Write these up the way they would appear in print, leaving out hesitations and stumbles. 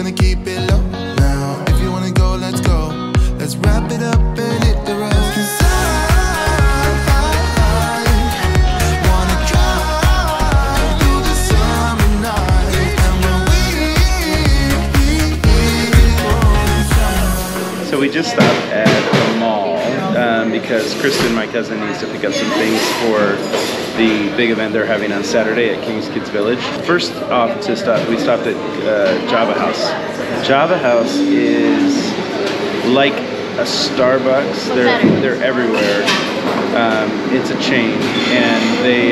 gonna keep it low now. If you wanna go, let's go. Let's wrap it up and hit the road. 'Cause I wanna drive through the summer night. And when So we just stopped at the mall because Kristen, my cousin, needs to pick up some things for the big event they're having on Saturday at King's Kids Village. First off, we stopped at Java House. Java House is like a Starbucks. They're everywhere. It's a chain, and they,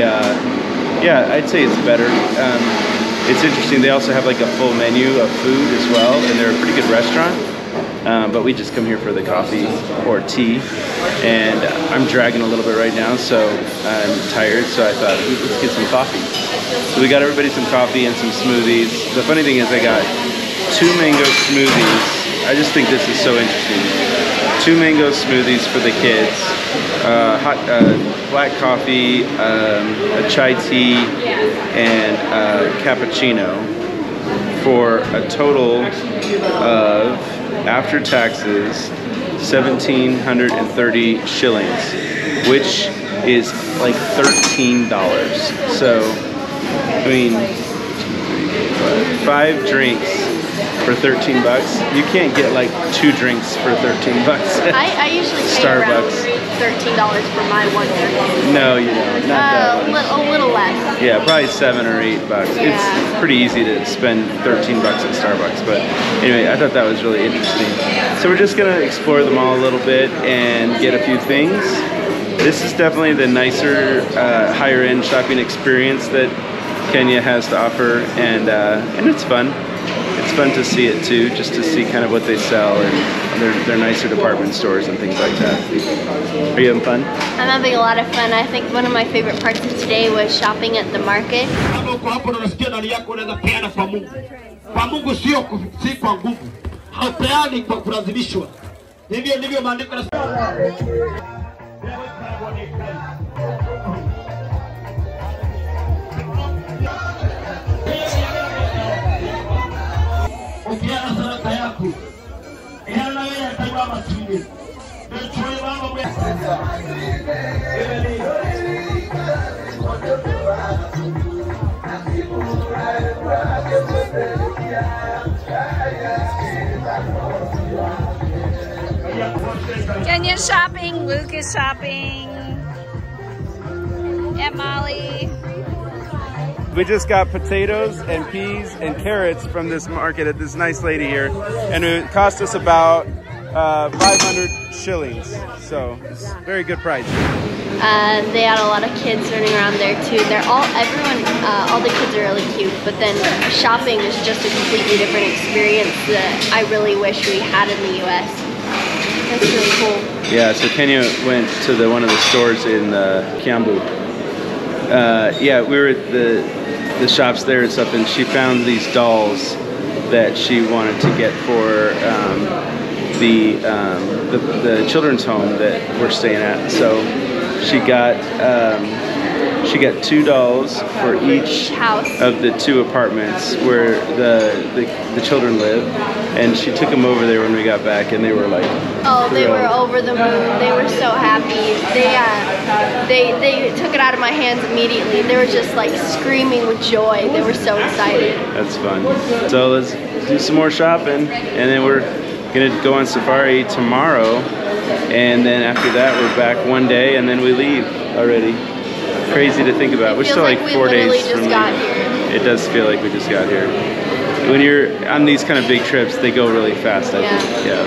yeah, I'd say it's better. It's interesting. They also have like a full menu of food as well, and they're a pretty good restaurant. But we just come here for the coffee or tea, and I'm dragging a little bit right now, so I'm tired, so I thought, let's get some coffee. So we got everybody some coffee and some smoothies. The funny thing is I got 2 mango smoothies. I just think this is so interesting. 2 mango smoothies for the kids, hot black coffee, a chai tea, and a cappuccino for a total of, after taxes, 1,730 shillings, which is like $13. So, I mean, 5 drinks for 13 bucks. You can't get like 2 drinks for 13 bucks. I usually pay around $13 for my 1 drink. No, you don't. Not that much. A little less. Yeah, probably 7 or 8 bucks. Yeah. It's pretty easy to spend 13 bucks at Starbucks, but anyway, I thought that was really interesting. So we're just gonna explore the mall a little bit and get a few things. This is definitely the nicer, higher end shopping experience that Kenya has to offer, and it's fun. It's fun to see it too, just to see kind of what they sell and their nicer department stores and things like that. Are you having fun? I'm having a lot of fun. I think one of my favorite parts of today was shopping at the market. Kenya shopping, Luke is shopping, and Molly. We just got potatoes and peas and carrots from this market at this nice lady here, and it cost us about 500 shillings, so it's a very good price. They had a lot of kids running around there too. All the kids are really cute, but then shopping is just a completely different experience that I really wish we had in the US. That's really cool. Yeah, so Kenya went to one of the stores in Kiambu. Yeah, we were at the shops there and stuff, and she found these dolls that she wanted to get for the children's home that we're staying at. So she got 2 dolls for each house of the 2 apartments where the children live, and she took them over there when we got back, and they were like, oh, they were over the moon. They were so happy. They took it out of my hands immediately. They were just like screaming with joy. They were so excited. That's fun. So let's do some more shopping, and then we're gonna go on safari tomorrow, and then after that we're back one day, and then we leave already. Crazy to think about. We're still like 4 days from leaving. It does feel like we just got here. When you're on these kind of big trips, they go really fast, I think. Yeah.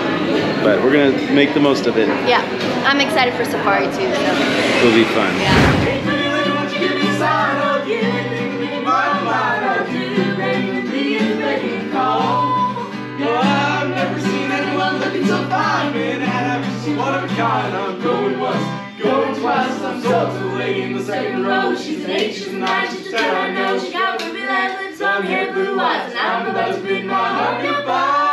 But we're gonna make the most of it. Yeah, I'm excited for safari too. So. It'll be fun. Yeah. I've never seen anyone looking so fine, man. I've seen one of a kind. I'm going once, going twice. I'm so to the lady in the second row. She's an 8, she's a 9, she's a 10. I know she got ruby red lips, long hair, blue eyes, and I'm about to bid my heart goodbye.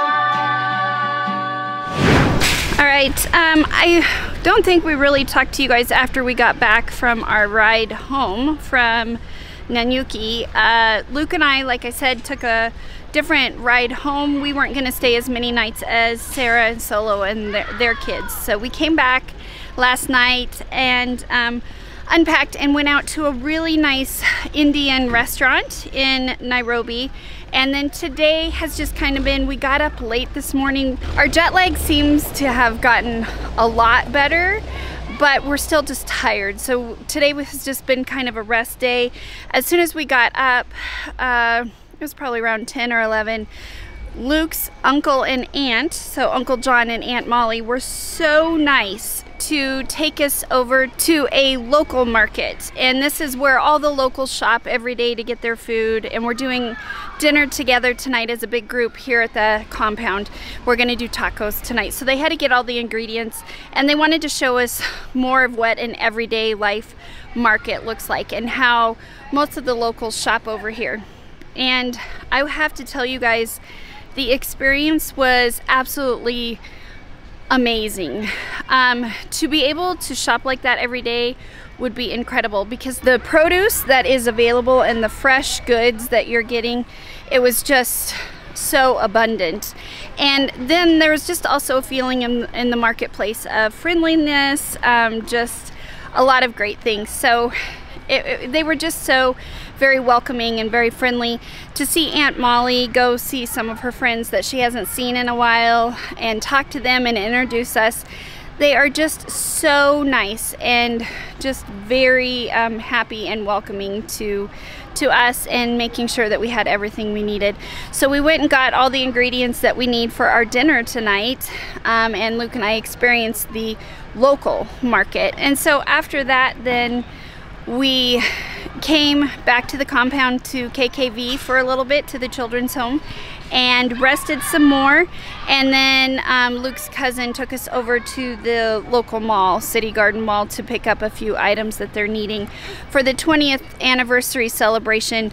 All right, I don't think we really talked to you guys after we got back from our ride home from Nanyuki. Luke and I, like I said, took a different ride home. We weren't going to stay as many nights as Sarah and Solo and their kids. So we came back last night and unpacked and went out to a really nice Indian restaurant in Nairobi. And then today has just kind of been, we got up late this morning. Our jet lag seems to have gotten a lot better, but we're still just tired. So today has just been kind of a rest day. As soon as we got up, it was probably around 10 or 11, Luke's uncle and aunt, so Uncle John and Aunt Molly, were so nice to take us over to a local market. And this is where all the locals shop every day to get their food. And we're doing dinner together tonight as a big group here at the compound. We're gonna do tacos tonight. So they had to get all the ingredients, and they wanted to show us more of what an everyday life market looks like and how most of the locals shop over here. And I have to tell you guys, the experience was absolutely amazing. To be able to shop like that every day would be incredible, because the produce that is available and the fresh goods that you're getting, it was just so abundant. And then there was just also a feeling in the marketplace of friendliness, just a lot of great things. So they were just so very welcoming and very friendly. To see Aunt Molly go see some of her friends that she hasn't seen in a while and talk to them and introduce us, they are just so nice and just very happy and welcoming to us, and making sure that we had everything we needed. So we went and got all the ingredients that we need for our dinner tonight, and Luke and I experienced the local market. And so after that, then we came back to the compound to KKV for a little bit, to the children's home, and rested some more. And then Luke's cousin took us over to the local mall, City Garden Mall, to pick up a few items that they're needing for the 20th anniversary celebration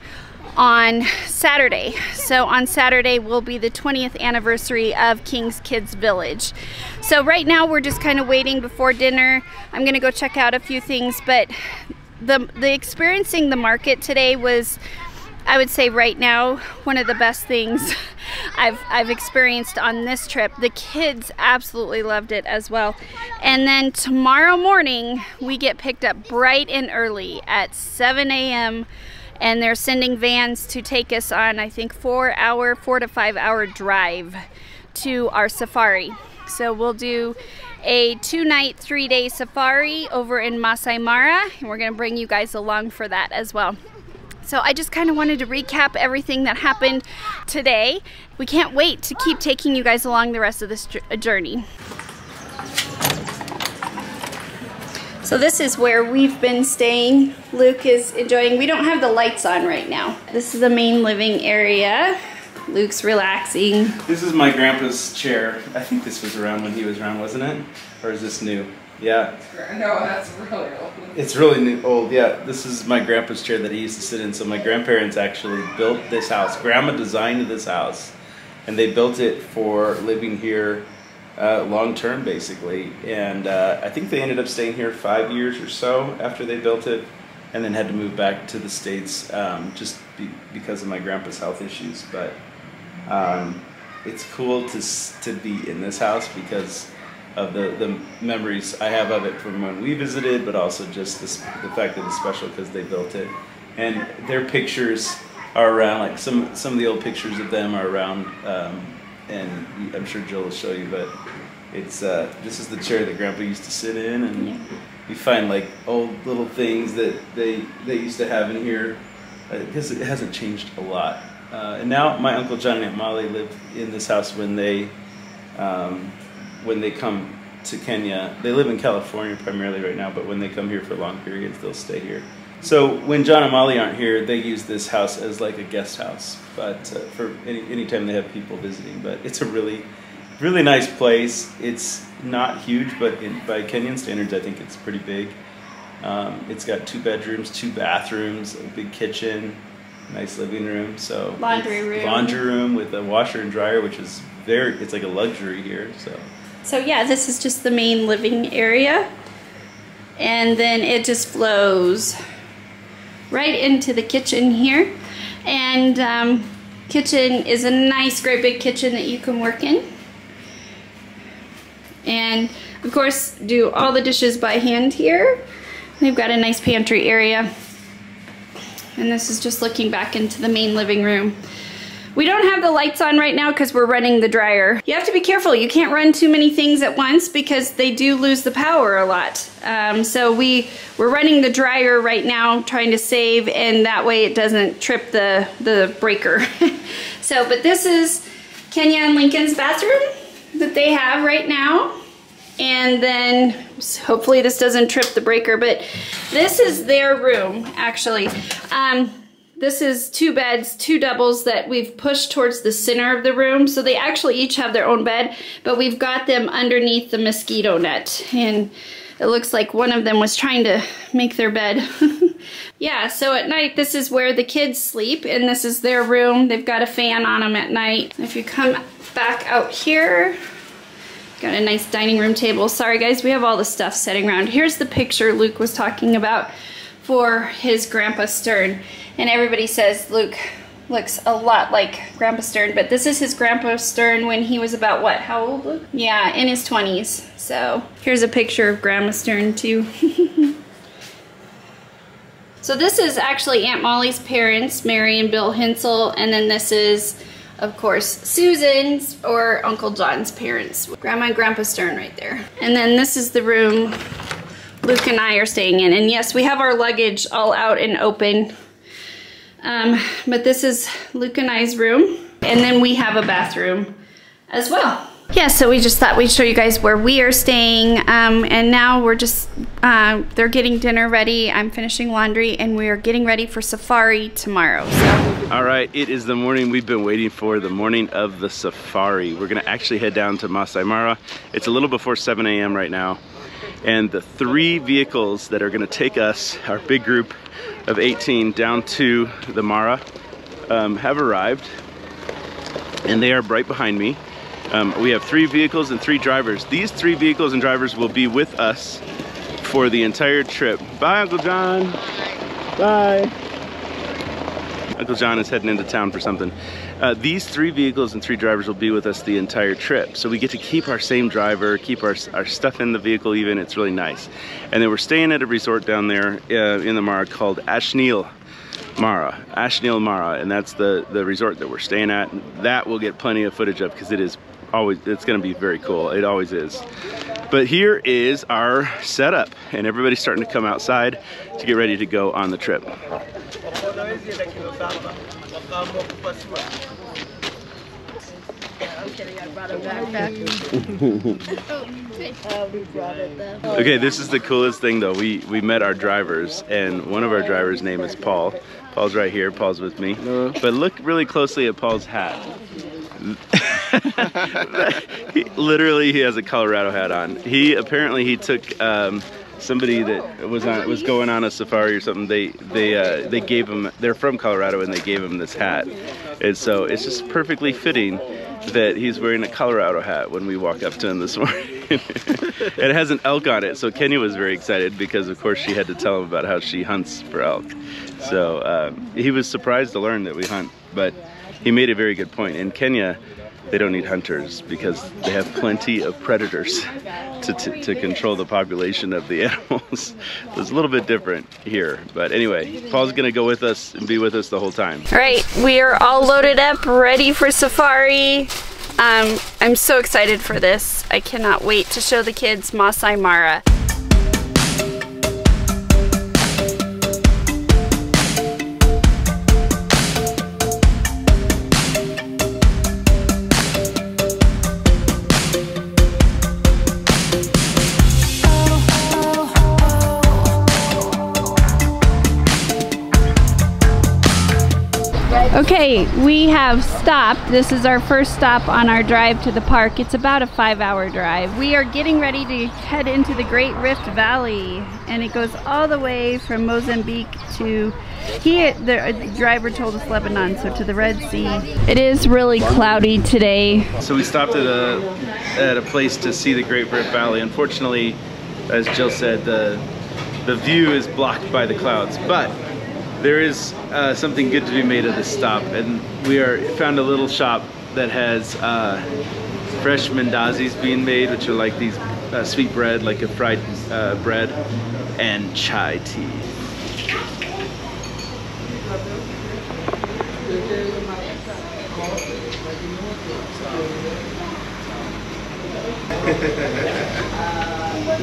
on Saturday. So on Saturday will be the 20th anniversary of King's Kids Village. So right now we're just kind of waiting before dinner. I'm gonna go check out a few things, but the experiencing the market today was, I would say right now, one of the best things I've experienced on this trip. The kids absolutely loved it as well. And then tomorrow morning we get picked up bright and early at 7 a.m. and they're sending vans to take us on, I think, 4 to 5 hour drive to our safari. So we'll do a 2-night, 3-day safari over in Masai Mara, and we're gonna bring you guys along for that as well. So I just kind of wanted to recap everything that happened today. We can't wait to keep taking you guys along the rest of this journey. So this is where we've been staying. Luke is enjoying, we don't have the lights on right now. This is the main living area. Luke's relaxing. This is my grandpa's chair. I think this was around when he was around, wasn't it? Or is this new? Yeah. No, that's really old. It's really new, old, yeah. This is my grandpa's chair that he used to sit in. So my grandparents actually built this house. Grandma designed this house, and they built it for living here long term, basically. And I think they ended up staying here 5 years or so after they built it, and then had to move back to the States because of my grandpa's health issues. But it's cool to be in this house because of the memories I have of it from when we visited, but also just the fact that it's special because they built it. And their pictures are around, like some of the old pictures of them are around, and I'm sure Jill will show you, but it's this is the chair that Grandpa used to sit in, and you find like old little things that they used to have in here, because it hasn't changed a lot. And now my Uncle John and Aunt Molly live in this house when they come to Kenya. They live in California primarily right now, but when they come here for long periods, they'll stay here. So when John and Molly aren't here, they use this house as like a guest house, but for any time they have people visiting. But it's a really, really nice place. It's not huge, but by Kenyan standards, I think it's pretty big. It's got 2 bedrooms, 2 bathrooms, a big kitchen, nice living room. So laundry room with a washer and dryer, which is it's like a luxury here. So yeah, this is just the main living area, and then it just flows right into the kitchen here. And kitchen is a nice, great big kitchen that you can work in. And of course, do all the dishes by hand here. They've got a nice pantry area. And this is just looking back into the main living room. We don't have the lights on right now because we're running the dryer. You have to be careful. You can't run too many things at once because they do lose the power a lot. So we're running the dryer right now, trying to save, and that way it doesn't trip the breaker. But this is Kenya and Lincoln's bathroom that they have right now. And then hopefully this doesn't trip the breaker, but this is their room, actually. This is 2 beds, 2 doubles that we've pushed towards the center of the room. So they actually each have their own bed, but we've got them underneath the mosquito net. And it looks like one of them was trying to make their bed. Yeah, so at night, this is where the kids sleep, and this is their room. They've got a fan on them at night. If you come back out here, got a nice dining room table. Sorry guys, we have all the stuff sitting around. Here's the picture Luke was talking about for his Grandpa Stern. And everybody says Luke looks a lot like Grandpa Stern, but this is his Grandpa Stern when he was about what, how old, Luke? Yeah, in his 20s. So here's a picture of Grandma Stern too. So this is actually Aunt Molly's parents, Mary and Bill Hensel, and then this is, of course, Susan's or Uncle John's parents. Grandma and Grandpa Stern right there. And then this is the room Luke and I are staying in. And yes, we have our luggage all out and open. But this is Luke and I's room. And then we have a bathroom as well. Yeah, so we just thought we'd show you guys where we are staying. And now we're just, they're getting dinner ready. I'm finishing laundry and we are getting ready for safari tomorrow. So. All right, it is the morning we've been waiting for, the morning of the safari. We're gonna actually head down to Masai Mara. It's a little before 7 a.m. right now. And the 3 vehicles that are gonna take us, our big group of 18, down to the Mara, have arrived. And they are right behind me. We have 3 vehicles and 3 drivers. These 3 vehicles and drivers will be with us for the entire trip. Bye, Uncle John. Bye. Uncle John is heading into town for something. These 3 vehicles and 3 drivers will be with us the entire trip. So we get to keep our same driver, keep our stuff in the vehicle even. It's really nice. And then we're staying at a resort down there in the Mara called Ashnil Mara, and that's the resort that we're staying at. That will get plenty of footage of because it's gonna be very cool. It always is. But here is our setup, and everybody's starting to come outside to get ready to go on the trip. Okay, this is the coolest thing though. We met our drivers, and one of our drivers' name is Paul. Paul's right here, Paul's with me. But look really closely at Paul's hat. He has a Colorado hat on. Apparently he took somebody that was going on a safari or something. They gave him, they're from Colorado, and they gave him this hat. And so it's just perfectly fitting that he's wearing a Colorado hat when we walk up to him this morning. It has an elk on it, so Kenya was very excited because of course she had to tell him about how she hunts for elk. So he was surprised to learn that we hunt, but he made a very good point. In Kenya, they don't need hunters because they have plenty of predators to control the population of the animals. So it's a little bit different here. But anyway, Paul's gonna go with us and be with us the whole time. All right, we are all loaded up, ready for safari. I'm so excited for this. I cannot wait to show the kids Masai Mara. Okay, we have stopped. This is our first stop on our drive to the park. It's about a 5-hour drive. We are getting ready to head into the Great Rift Valley, and it goes all the way from Mozambique to, the driver told us Lebanon, so to the Red Sea. It is really cloudy today. So we stopped at a place to see the Great Rift Valley. Unfortunately, as Jill said, the view is blocked by the clouds, but there is something good to be made of this stop, and we found a little shop that has fresh mandazis being made, which are like these sweet bread, like a fried bread, and chai tea.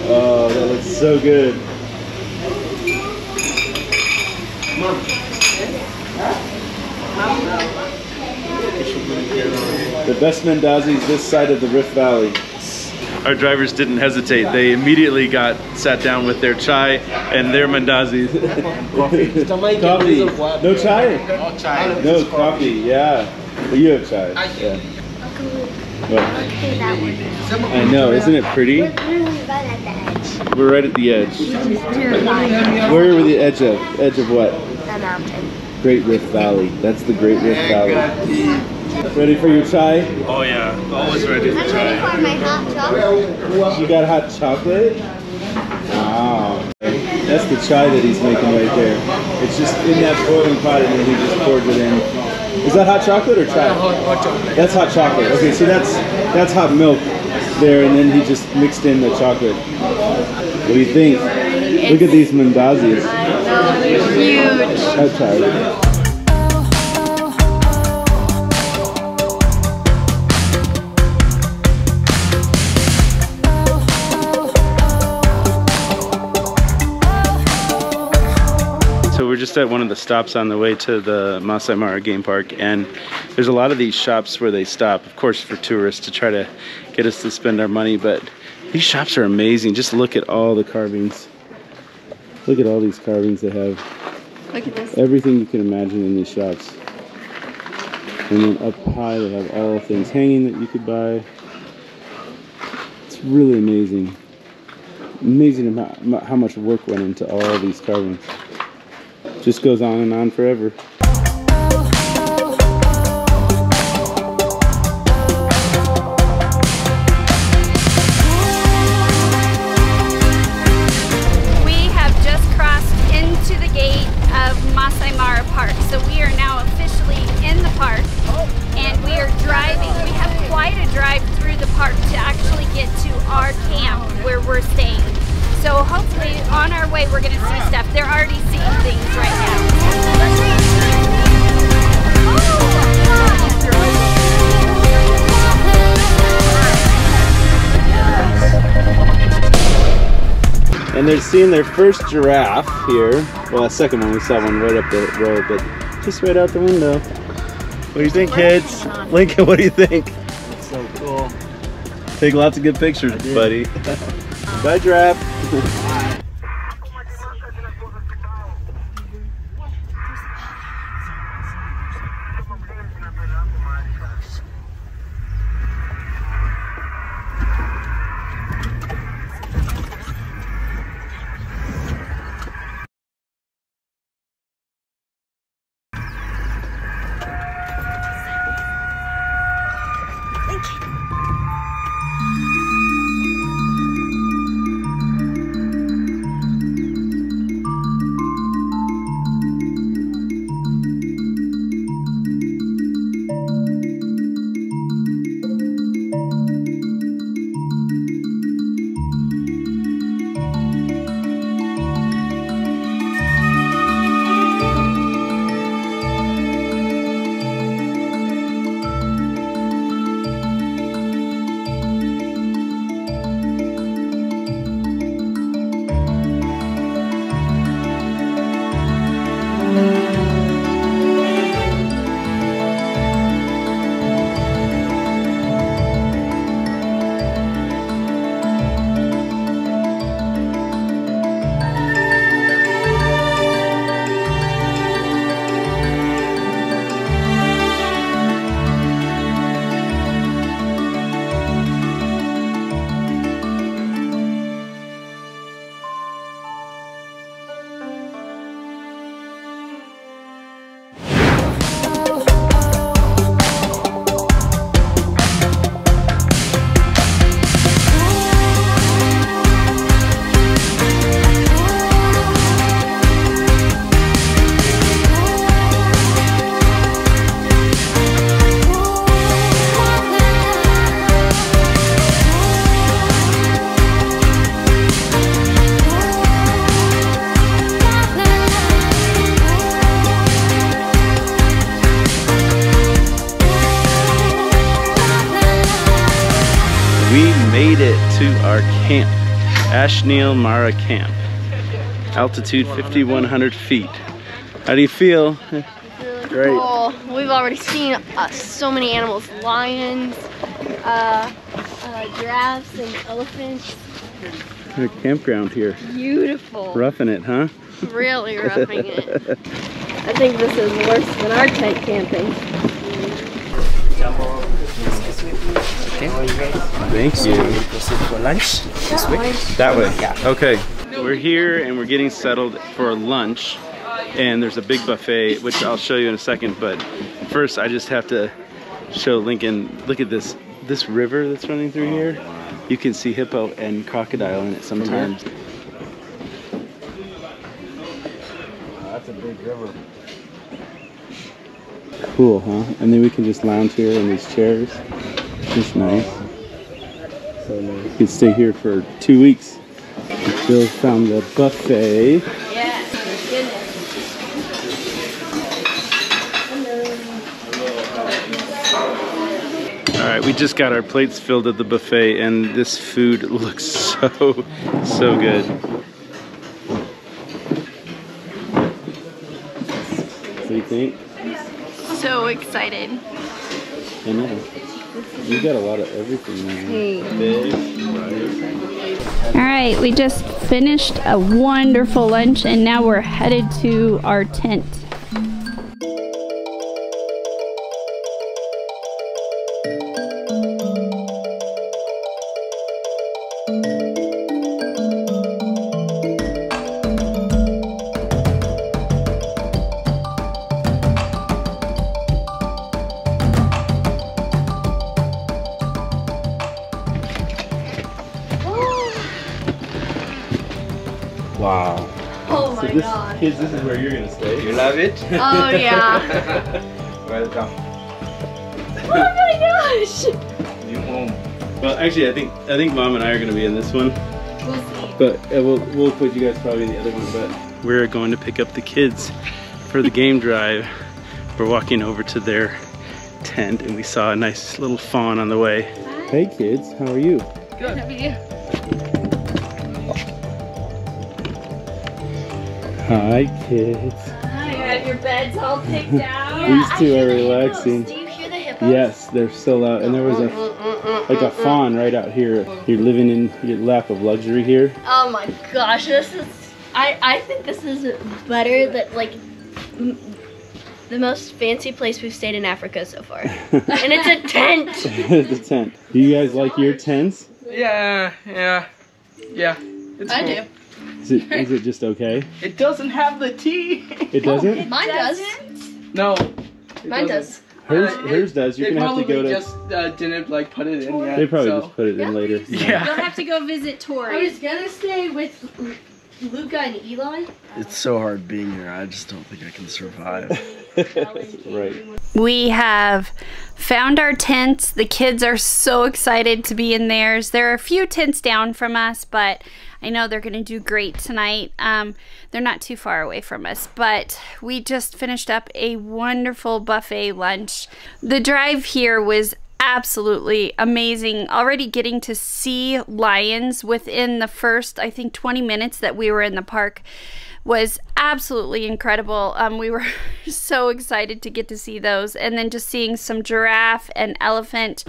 Oh, that looks so good. The best mandazis this side of the Rift Valley. Our drivers didn't hesitate. They immediately sat down with their chai and their mandazis. Coffee. No chai? No chai. No coffee, yeah. But you have chai. Yeah. What? I know, isn't it pretty? We're right at the edge. Where are we the edge of? Edge of what? A mountain. Great Rift Valley. That's the Great Rift Valley. Ready for your chai? Oh yeah, always ready for chai. I'm ready for my hot chocolate. You got hot chocolate? Wow. That's the chai that he's making right there. It's just in that boiling pot and then he just pours it in. Is that hot chocolate or chai? Hot chocolate. That's hot chocolate. Okay, so that's hot milk there, and then he just mixed in the chocolate. What do you think? Look at these mandazis. I know, they're huge. I'll try it. So we're just at one of the stops on the way to the Masai Mara game park, and there's a lot of these shops where they stop, of course for tourists, to try to get us to spend our money, but these shops are amazing. Just look at all the carvings. Look at all these carvings they have. Look at this. Everything you can imagine in these shops. And then up high they have all things hanging that you could buy. It's really amazing. Amazing how much work went into all these carvings. Just goes on and on forever. We have just crossed into the gate of Masai Mara Park, so we are now officially in the park, and we are driving. We have quite a drive through the park to actually get to our camp where we're staying. So hopefully on our way we're going to see stuff. They're already seeing things right now. And they're seeing their first giraffe here. Well, that second one, we saw one right up the road, but just right out the window. What do you think, kids? Lincoln, what do you think? It's so cool. Take lots of good pictures, buddy. Bye, giraffe. We made it to our camp, Ashnil Mara camp. Altitude 5,100 feet. How do you feel? Great. Cool. We've already seen so many animals, lions, giraffes and elephants. A campground here. Beautiful. Roughing it, huh? Really roughing it. I think this is worse than our tent camping. Thank you. Proceed for lunch this way. That way? Yeah. Okay. We're here and we're getting settled for lunch. And there's a big buffet, which I'll show you in a second. But first, I just have to show Lincoln, look at this river that's running through here. You can see hippo and crocodile in it sometimes. That's a big river. Cool, huh? And then we can just lounge here in these chairs. It's nice. So nice. You can stay here for 2 weeks. Jill found the buffet. Yeah, goodness. All right, we just got our plates filled at the buffet, and this food looks so good. What do you think? So excited. I know. You got a lot of everything there. Fish, All right, we just finished a wonderful lunch and now we're headed to our tent. Wow. Oh my god. Kids, this is where you're gonna stay. You love it? Oh yeah. Welcome. Oh my gosh. You home. Well, actually, I think Mom and I are gonna be in this one. We'll see. But we'll put you guys probably in the other one. But we're going to pick up the kids for the game drive. We're walking over to their tent, and we saw a nice little fawn on the way. Hi. Hey kids, how are you? Good. How are you? Hi kids. You have your beds all picked out. These two are relaxing. Do you hear the hippos? Yes, they're so loud. And there was a fawn right out here. You're living in your lap of luxury here. Oh my gosh, this is. I think this is better than like the most fancy place we've stayed in Africa so far. And it's a tent. It's a tent. Do you guys like your tents? Yeah. It's I cool. do. Is it just okay? It doesn't have the tea. It doesn't? Mine does. No. Mine does. Hers does. You're They gonna have to go probably to. just didn't like put it in yet. They probably so. just put it in later. Yeah. You'll have to go visit I Tori. was gonna stay with Luca and Eli. It's so hard being here. I just don't think I can survive. Right. We have found our tents. The kids are so excited to be in theirs. There are a few tents down from us, but I know they're gonna do great tonight. They're not too far away from us, but we just finished up a wonderful buffet lunch. The drive here was absolutely amazing. Already getting to see lions within the first, I think, 20 minutes that we were in the park was absolutely incredible. We were so excited to get to see those, and then just seeing some giraffe and elephant.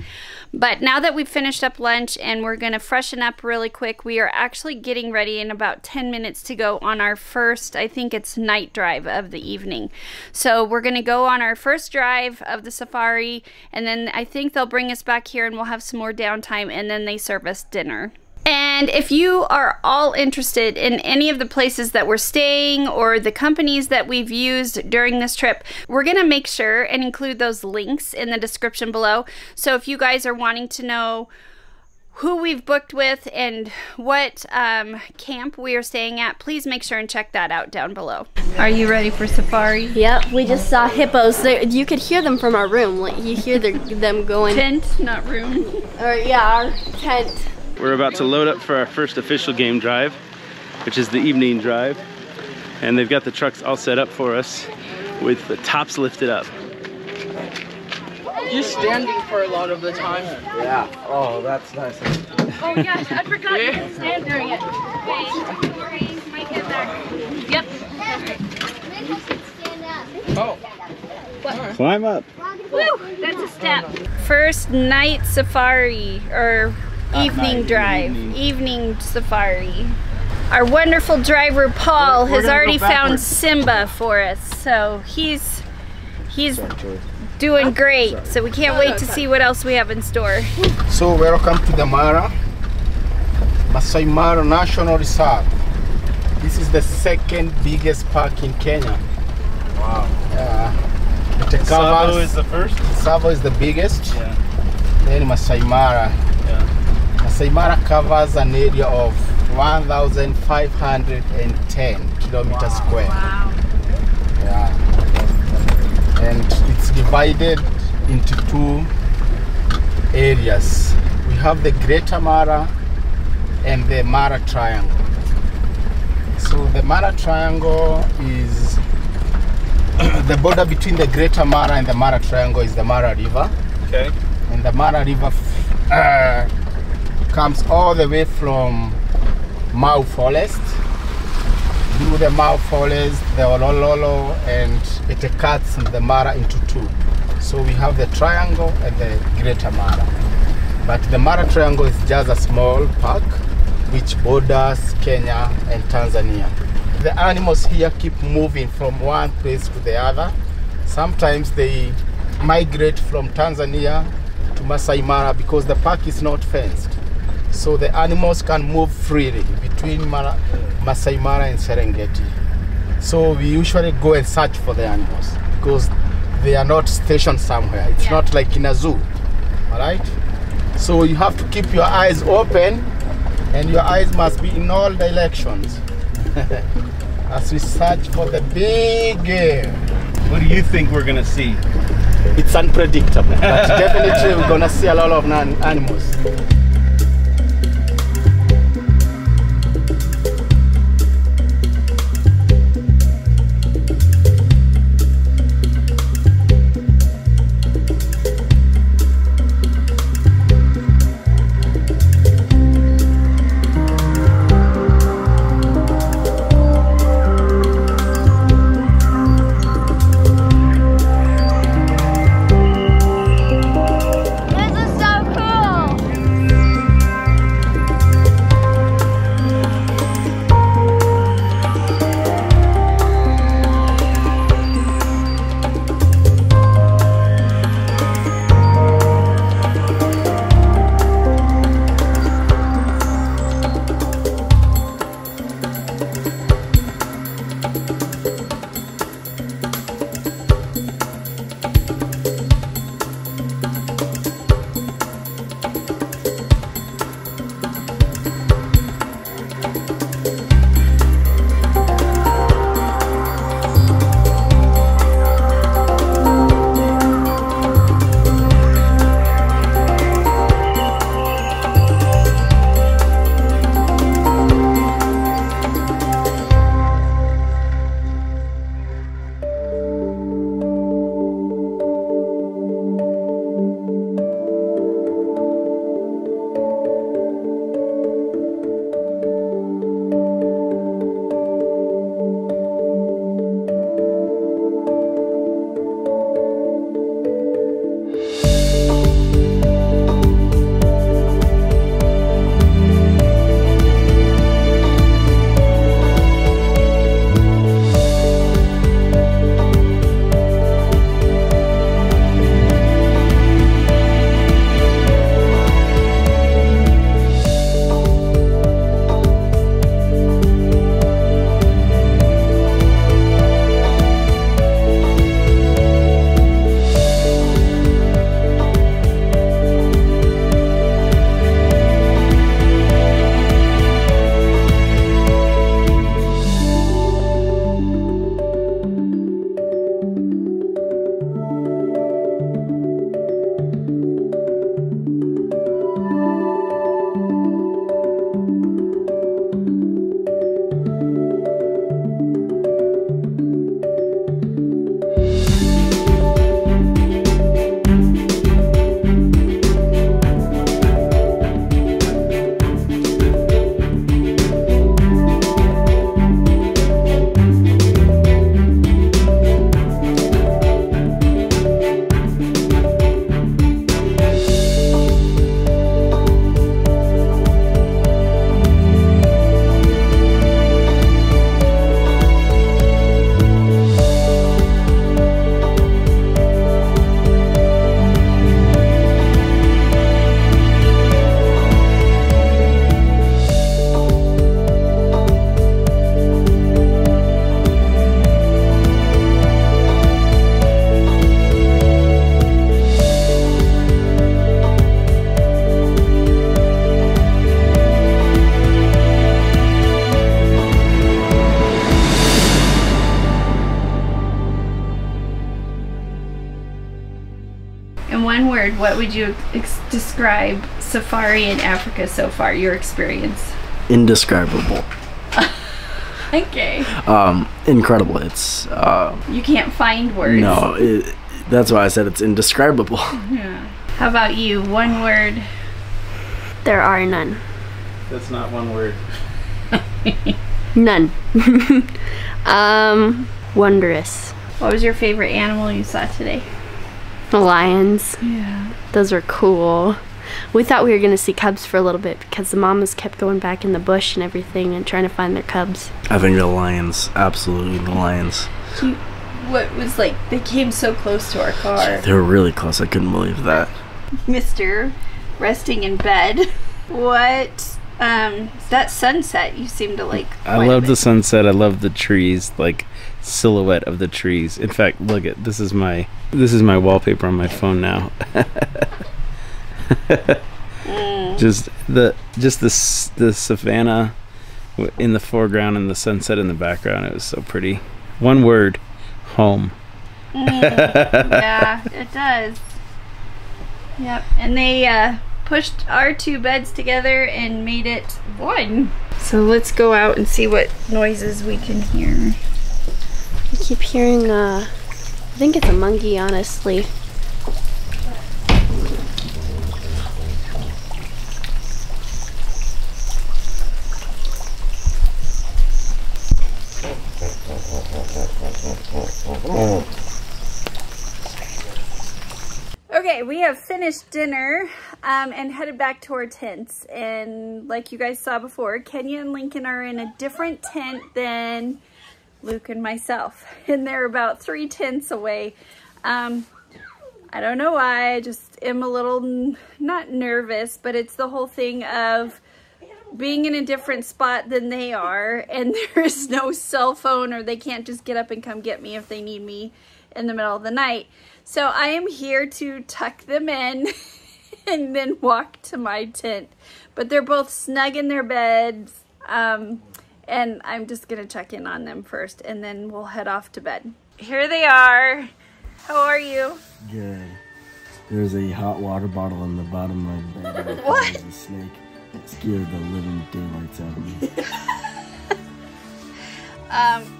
But now that we've finished up lunch and we're gonna freshen up really quick, we are actually getting ready in about 10 minutes to go on our first, I think it's night drive of the evening. So we're gonna go on our first drive of the safari, and then I think they'll bring us back here and we'll have some more downtime, and then they serve us dinner. And if you are all interested in any of the places that we're staying or the companies that we've used during this trip, we're gonna make sure and include those links in the description below. So if you guys are wanting to know who we've booked with and what camp we are staying at, please make sure and check that out down below. Are you ready for safari? Yep, we just saw hippos. You could hear them from our room. Like, you hear them going. Tent, not room. Or yeah, our tent. We're about to load up for our first official game drive, which is the evening drive. And they've got the trucks all set up for us with the tops lifted up. Just standing for a lot of the time. Yeah. Oh, that's nice. Oh yeah, I forgot you can stand during it. Wait, might get back. Yep. Oh. Climb up. Woo! That's a step. First night safari, or evening drive. Evening safari. Our wonderful driver Paul has already found Simba for us, so he's doing great. So we can't wait to see what else we have in store. So welcome to the Mara, Masai Mara National Resort. This is the second biggest park in Kenya. Wow. Tsavo is the first? Tsavo is the biggest. Yeah. Then Masai Mara. Yeah. Masai Mara covers an area of 1,510 kilometers square. Wow. Yeah. And it's divided into two areas. We have the Greater Mara and the Mara Triangle. So the Mara Triangle is the border between the Greater Mara and the Mara Triangle is the Mara River. Okay. And the Mara River comes all the way from Mau Forest, through the Mau Forest, the Olololo, and it cuts the Mara into two. So we have the Triangle and the Greater Mara. But the Mara Triangle is just a small park which borders Kenya and Tanzania. The animals here keep moving from one place to the other. Sometimes they migrate from Tanzania to Masai Mara because the park is not fenced. So the animals can move freely between Masai Mara and Serengeti. So we usually go and search for the animals because they are not stationed somewhere. It's not like in a zoo, all right? So you have to keep your eyes open and your eyes must be in all directions as we search for the big game. What do you think we're gonna see? It's unpredictable, but definitely we're gonna see a lot of animals. In one word, what would you describe safari in Africa so far, your experience? Indescribable. Okay. Incredible. It's you can't find words. No, that's why I said it's indescribable. Yeah. How about you? One word. There are none. That's not one word. None. Wondrous. What was your favorite animal you saw today? The lions. Yeah. Those were cool. We thought we were going to see cubs for a little bit because the mamas kept going back in the bush and everything and trying to find their cubs. I think the lions, absolutely the lions. What was like, they came so close to our car. They were really close, I couldn't believe that. Mr. resting in bed. What, that sunset you seem to like. I love the sunset, I love the trees, like silhouette of the trees. In fact, look at, this is my wallpaper on my phone now. Just the savannah in the foreground and the sunset in the background. It was so pretty. One word: home. Yeah, it does. Yep, and they pushed our two beds together and made it one. So let's go out and see what noises we can hear. I keep hearing I think it's a monkey, honestly. Okay, we have finished dinner and headed back to our tents. And like you guys saw before, Kenya and Lincoln are in a different tent than Luke and myself. And they're about 3 tents away. I don't know why, I just am a little, not nervous, but it's the whole thing of being in a different spot than they are. And there is no cell phone, or they can't just get up and come get me if they need me in the middle of the night. So I am here to tuck them in and then walk to my tent. But they're both snug in their beds, and I'm just gonna check in on them first, and then we'll head off to bed. Here they are. How are you? Good. There's a hot water bottle in the bottom of the bed. What? There's a snake. It scared the living daylights out of me.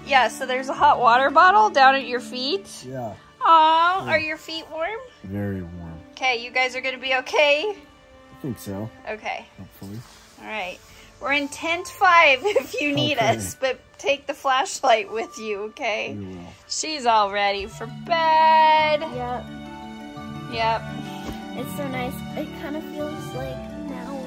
Yeah, so there's a hot water bottle down at your feet. Yeah. Aw, are your feet warm? Very warm. Okay, you guys are gonna be okay? I think so. Okay. Hopefully. All right. We're in tent 5 if you need us, but take the flashlight with you, okay? We will. She's all ready for bed. Yep. Yep. It's so nice. It kind of feels like now.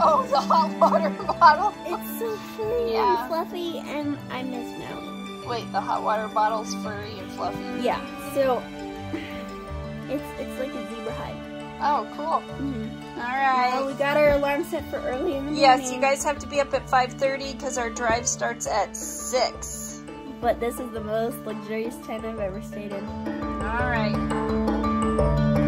Oh, the hot water bottle. It's so furry Yeah. and fluffy, and I miss Maui. Wait, the hot water bottle's furry and fluffy? Yeah. So it's like a zebra hide. Oh, cool. All right. Well, we got our alarm set for early in the morning. Yes, you guys have to be up at 5:30 because our drive starts at 6. But this is the most luxurious tent I've ever stayed in. All right.